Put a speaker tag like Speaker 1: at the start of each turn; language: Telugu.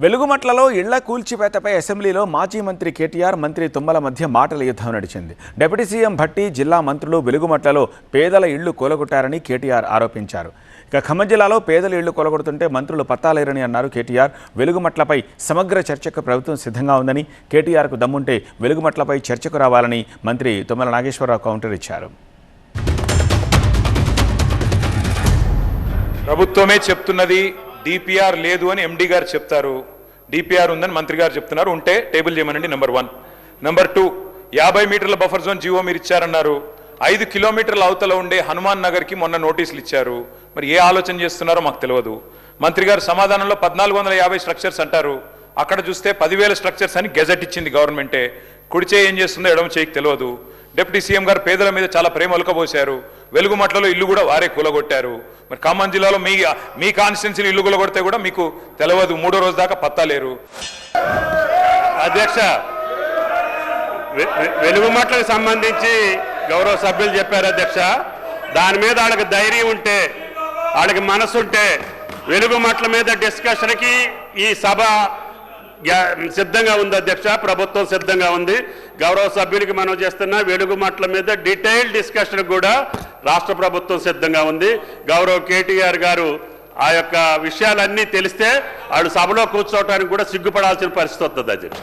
Speaker 1: వెలుగుమట్లలో ఇళ్ల కూల్చివేతపై అసెంబ్లీలో మాజీ మంత్రి కేటీఆర్ మంత్రి తుమ్మల మధ్య మాటల యుద్ధం నడిచింది. డిప్యూటీ సీఎం భట్టి జిల్లా మంత్రులు వెలుగుమట్లలో పేదల ఇళ్లు కూలగొట్టారని కేటీఆర్ ఆరోపించారు. ఇక ఖమ్మం జిల్లాలో పేదల ఇళ్లు కూలగొడుతుంటే మంత్రులు పత్తాలేరని అన్నారు కేటీఆర్. వెలుగుమట్లపై సమగ్ర చర్చకు ప్రభుత్వం సిద్ధంగా ఉందని, కేటీఆర్కు దమ్ముంటే వెలుగుమట్లపై చర్చకు రావాలని మంత్రి తుమ్మల నాగేశ్వరరావు కౌంటర్ ఇచ్చారు.
Speaker 2: ప్రభుత్వమే చెప్తున్నది డిపిఆర్ లేదు అని ఎండి గారు చెప్తారు, డిపిఆర్ ఉందని మంత్రి గారు చెప్తున్నారు. ఉంటే టేబుల్ చేయమనండి. నెంబర్ 1. నెంబర్ 2, 50 మీటర్ల బఫర్ జోన్ జీవో మీరు ఇచ్చారన్నారు. 5 కిలోమీటర్ల అవతల ఉండే హనుమాన్ నగర్కి మొన్న నోటీసులు ఇచ్చారు. మరి ఏ ఆలోచన చేస్తున్నారో మాకు తెలియదు. మంత్రి గారు సమాధానంలో 1450 స్ట్రక్చర్స్ అంటారు. అక్కడ చూస్తే 10,000 స్ట్రక్చర్స్ అని గెజెట్ ఇచ్చింది గవర్నమెంటే. కుడి చేయి ఏం చేస్తుందో ఎడమ చేయికి తెలియదు. డిప్యూటీ సీఎం గారు పేదల మీద చాలా ప్రేమ ఒలకబోశారు. వెలుగుమట్లలో ఇల్లు కూడా వారే కూలగొట్టారు. మరి ఖమ్మం జిల్లాలో మీ కాన్స్టిట్యున్సీలు ఇల్లు కూలగొడితే కూడా మీకు తెలియదు. 3వ రోజు దాకా పత్తాలేరు.
Speaker 3: అధ్యక్ష, వెలుగుమట్లకు సంబంధించి గౌరవ సభ్యులు చెప్పారు అధ్యక్ష. దాని మీద వాళ్ళకి ధైర్యం ఉంటే, వాళ్ళకి మనసు ఉంటే వెలుగుమట్ల మీద డిస్కషన్కి ఈ సభ సిద్ధంగా ఉంది అధ్యక్ష. ప్రభుత్వం సిద్ధంగా ఉంది. గౌరవ సభ్యునికి మనం చేస్తున్న వెలుగుమట్ల మీద డీటెయిల్ డిస్కషన్ కూడా రాష్ట్ర ప్రభుత్వం సిద్ధంగా ఉంది. గౌరవ కేటీఆర్ గారు ఆ యొక్క విషయాలన్నీ తెలిస్తే వాళ్ళు సభలో కూర్చోవడానికి కూడా సిగ్గుపడాల్సిన పరిస్థితి వస్తుంది అధ్యక్ష.